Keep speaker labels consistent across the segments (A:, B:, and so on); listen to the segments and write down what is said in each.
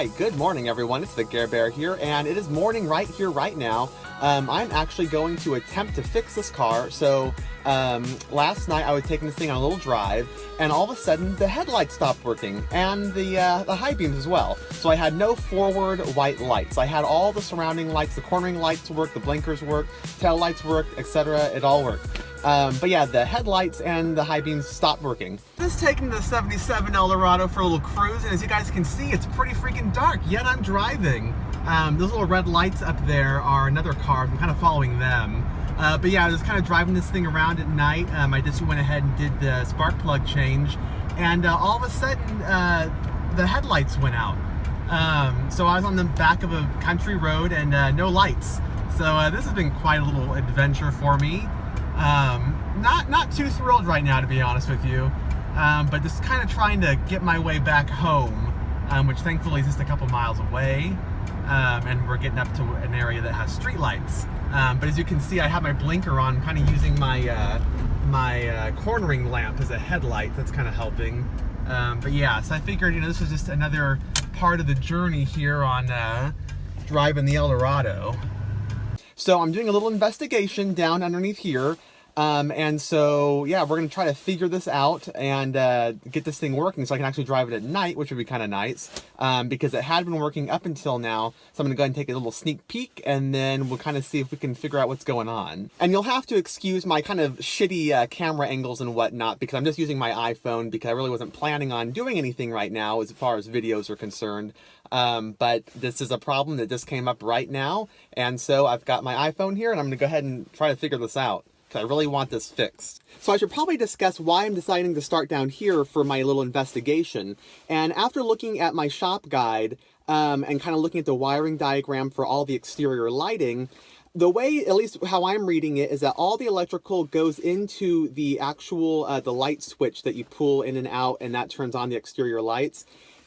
A: Alright, good morning everyone, it's the Gare Bear here, and it is morning right here, right now. I'm actually going to attempt to fix this car. So, last night I was taking this thing on a little drive, and all of a sudden the headlights stopped working, and the high beams as well. So I had no forward white lights. I had all the surrounding lights, the cornering lights worked, the blinkers worked, tail lights worked, etc. It all worked. But yeah, the headlights and the high beams stopped working. Just taking the 77 Eldorado for a little cruise, and as you guys can see, it's pretty freaking dark, yet I'm driving. Those little red lights up there are another car, I'm kind of following them. But yeah, I was kind of driving this thing around at night. I just went ahead and did the spark plug change, and all of a sudden, the headlights went out. So I was on the back of a country road and no lights. So this has been quite a little adventure for me. Not too thrilled right now, to be honest with you, but just kind of trying to get my way back home, which thankfully is just a couple miles away, and we're getting up to an area that has street lights. But as you can see, I have my blinker on, kind of using my my cornering lamp as a headlight. That's kind of helping. But yeah, so I figured, this was just another part of the journey here on driving the Eldorado. So I'm doing a little investigation down underneath here, and so yeah, we're gonna try to figure this out and get this thing working so I can actually drive it at night, which would be kind of nice, because it had been working up until now. So I'm gonna go ahead and take a little sneak peek, and then we'll kind of see if we can figure out what's going on. And you'll have to excuse my kind of shitty camera angles and whatnot, because I'm just using my iPhone, because I really wasn't planning on doing anything right now as far as videos are concerned. But this is a problem that just came up right now, and so I've got my iPhone here, and I'm gonna go ahead and try to figure this out, because I really want this fixed. So I should probably discuss why I'm deciding to start down here for my little investigation. And after looking at my shop guide, and kind of looking at the wiring diagram for all the exterior lighting, the way, at least how I'm reading it, is that all the electrical goes into the actual, the light switch that you pull in and out, and that turns on the exterior lights.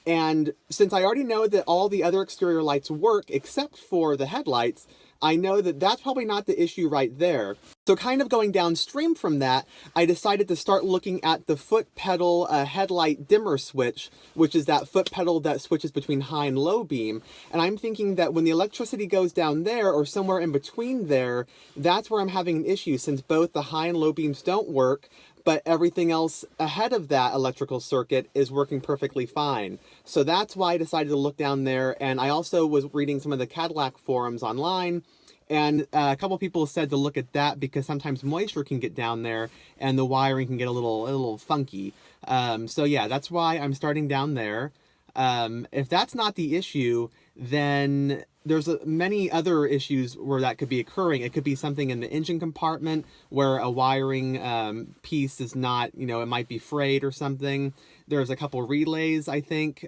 A: And since I already know that all the other exterior lights work except for the headlights, I know that that's probably not the issue right there. So kind of going downstream from that, I decided to start looking at the foot pedal headlight dimmer switch, which is that foot pedal that switches between high and low beam. And I'm thinking that when the electricity goes down there, or somewhere in between there, that's where I'm having an issue, since both the high and low beams don't work, but everything else ahead of that electrical circuit is working perfectly fine. So that's why I decided to look down there. And I also was reading some of the Cadillac forums online, and a couple people said to look at that because sometimes moisture can get down there and the wiring can get a little funky. So yeah, that's why I'm starting down there. If that's not the issue, then there's many other issues where that could be occurring. It could be something in the engine compartment where a wiring piece is not, it might be frayed or something. There's a couple relays, I think.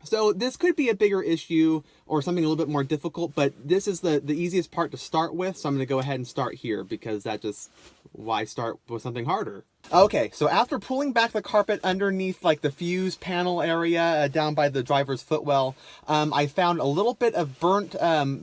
A: So this could be a bigger issue or something a little bit more difficult, but this is the easiest part to start with. So I'm going to go ahead and start here, because why start with something harder? Okay, so after pulling back the carpet underneath like the fuse panel area down by the driver's footwell, I found a little bit of burnt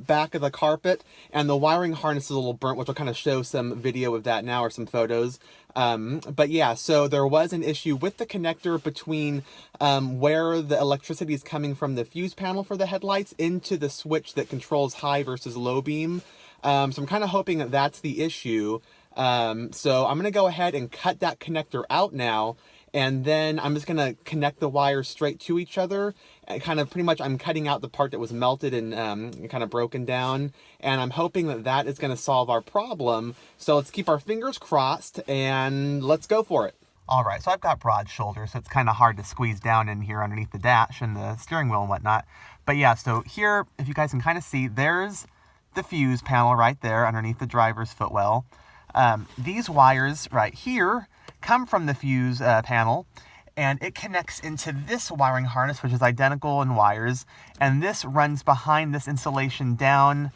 A: back of the carpet, and the wiring harness is a little burnt, which I'll kind of show some video of that now, or some photos. But yeah, so there was an issue with the connector between where the electricity is coming from the fuse panel for the headlights into the switch that controls high versus low beam. So I'm kind of hoping that that's the issue. So I'm going to go ahead and cut that connector out now, and then I'm just going to connect the wires straight to each other, and kind of pretty much I'm cutting out the part that was melted and kind of broken down, and I'm hoping that that is going to solve our problem. So let's keep our fingers crossed and let's go for it. All right, so I've got broad shoulders, so it's kind of hard to squeeze down in here underneath the dash and the steering wheel and whatnot. But yeah, so here, if you guys can kind of see, there's the fuse panel right there underneath the driver's footwell. These wires right here come from the fuse panel, and it connects into this wiring harness, which is identical in wires, and this runs behind this insulation down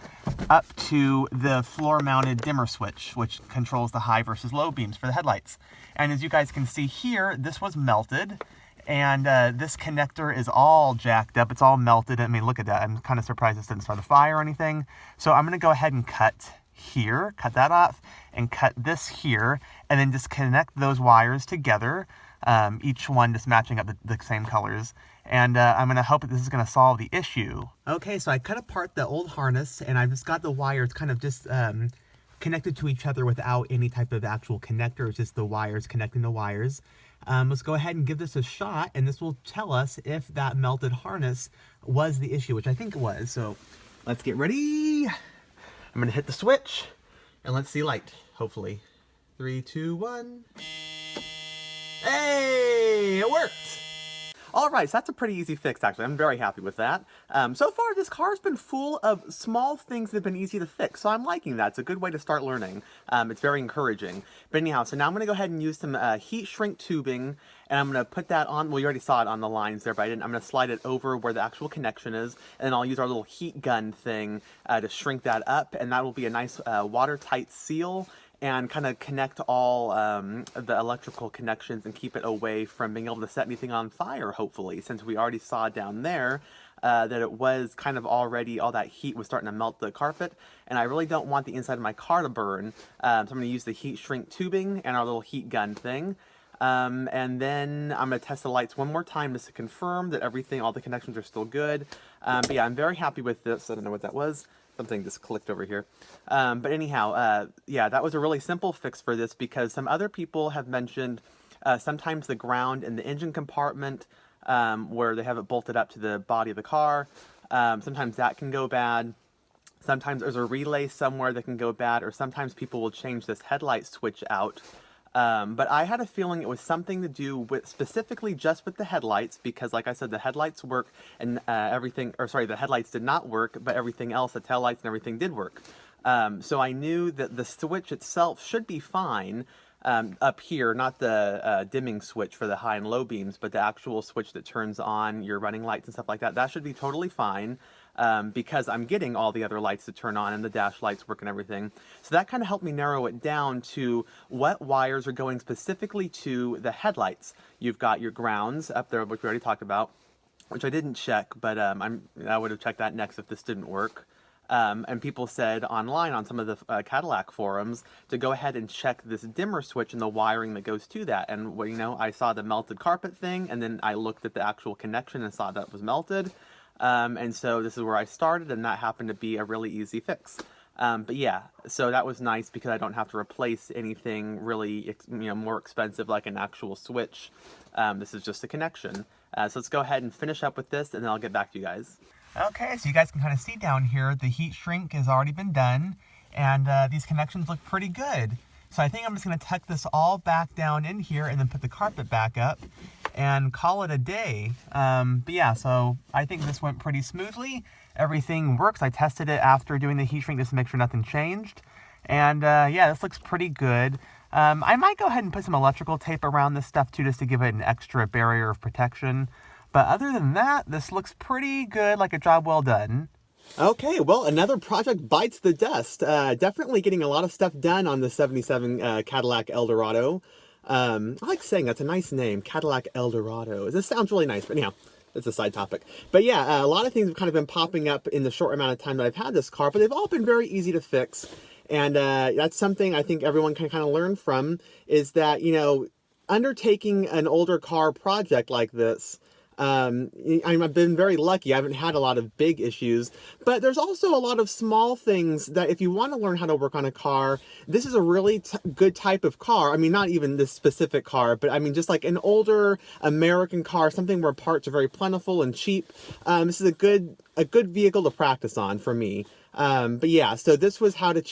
A: up to the floor-mounted dimmer switch, which controls the high versus low beams for the headlights. And as you guys can see here, this was melted, and this connector is all jacked up. It's all melted. I mean, look at that. I'm kind of surprised this didn't start a fire or anything. So I'm going to go ahead and cut here, cut that off, and cut this here, and then just connect those wires together. each one just matching up the same colors. And I'm going to hope that this is going to solve the issue. Okay, so I cut apart the old harness, and I've just got the wires kind of just connected to each other without any type of actual connector. It's just the wires connecting the wires. Let's go ahead and give this a shot, and this will tell us if that melted harness was the issue, which I think it was. So let's get ready. I'm going to hit the switch, and let's see light, hopefully. 3, 2, 1. Hey, it worked! All right, so that's a pretty easy fix, actually. I'm very happy with that. So far, this car's been full of small things that have been easy to fix, so I'm liking that. It's a good way to start learning. It's very encouraging. But anyhow, so now I'm going to go ahead and use some heat shrink tubing, and I'm going to put that on. Well, you already saw it on the lines there, but I didn't. I'm going to slide it over where the actual connection is, and then I'll use our little heat gun thing to shrink that up, and that will be a nice watertight seal, and kind of connect all the electrical connections and keep it away from being able to set anything on fire, hopefully, since we already saw down there that it was kind of already, all that heat was starting to melt the carpet, and I really don't want the inside of my car to burn, so I'm going to use the heat shrink tubing and our little heat gun thing. And then I'm going to test the lights one more time just to confirm that everything, all the connections are still good. But yeah, I'm very happy with this. I don't know what that was. Something just clicked over here. But anyhow, yeah, that was a really simple fix for this, because some other people have mentioned sometimes the ground in the engine compartment where they have it bolted up to the body of the car, sometimes that can go bad. Sometimes there's a relay somewhere that can go bad, or sometimes people will change this headlight switch out. But I had a feeling it was something to do with specifically just with the headlights, because like I said, the headlights work and the headlights did not work, but everything else, the taillights and everything did work. So I knew that the switch itself should be fine up here, not the dimming switch for the high and low beams, but the actual switch that turns on your running lights and stuff like that. That should be totally fine. Because I'm getting all the other lights to turn on and the dash lights work and everything. So that kind of helped me narrow it down to what wires are going specifically to the headlights. You've got your grounds up there, which we already talked about, which I didn't check, but I would have checked that next if this didn't work. And people said online on some of the Cadillac forums to go ahead and check this dimmer switch and the wiring that goes to that. And well, you know, I saw the melted carpet thing, and then I looked at the actual connection and saw that it was melted. And so this is where I started, and that happened to be a really easy fix. But yeah, so that was nice because I don't have to replace anything really, more expensive like an actual switch. This is just a connection. So let's go ahead and finish up with this, and then I'll get back to you guys. Okay, so you guys can kind of see down here, the heat shrink has already been done, and these connections look pretty good. So I think I'm just going to tuck this all back down in here and then put the carpet back up and call it a day. But yeah, so I think this went pretty smoothly. Everything works. I tested it after doing the heat shrink just to make sure nothing changed. And yeah, this looks pretty good. I might go ahead and put some electrical tape around this stuff too, just to give it an extra barrier of protection. But other than that, this looks pretty good, like a job well done. Okay, well, another project bites the dust. Definitely getting a lot of stuff done on the 77 Cadillac Eldorado. I like saying that's a nice name, Cadillac Eldorado. This sounds really nice, but anyhow, it's a side topic. But yeah, a lot of things have kind of been popping up in the short amount of time that I've had this car, but they've all been very easy to fix. And that's something I think everyone can kind of learn from, is that, undertaking an older car project like this, I've been very lucky. I haven't had a lot of big issues, but there's also a lot of small things that if you want to learn how to work on a car, this is a really good type of car. I mean, not even this specific car, but I mean, just like an older American car, something where parts are very plentiful and cheap. This is a good vehicle to practice on for me. But yeah, so this was how to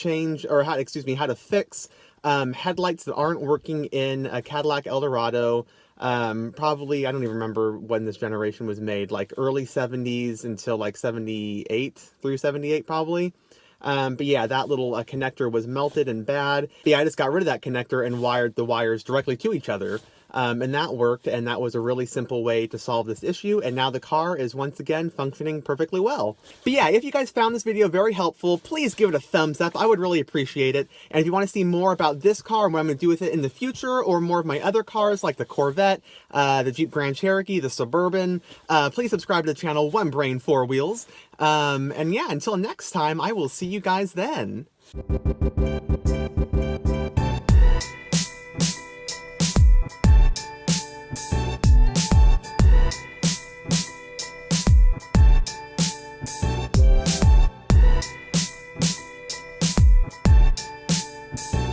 A: how to fix headlights that aren't working in a Cadillac Eldorado. Probably, I don't even remember when this generation was made, like early 70s until like 78, through 78 probably. But yeah, that little connector was melted and bad. But yeah, I just got rid of that connector and wired the wires directly to each other. And that worked, and that was a really simple way to solve this issue, and now the car is once again functioning perfectly well. But yeah, if you guys found this video very helpful, please give it a thumbs up. I would really appreciate it. And if you want to see more about this car and what I'm going to do with it in the future, or more of my other cars like the Corvette, the Jeep Grand Cherokee, the Suburban, please subscribe to the channel One Brain Four Wheels. And yeah, until next time, I will see you guys then. bye.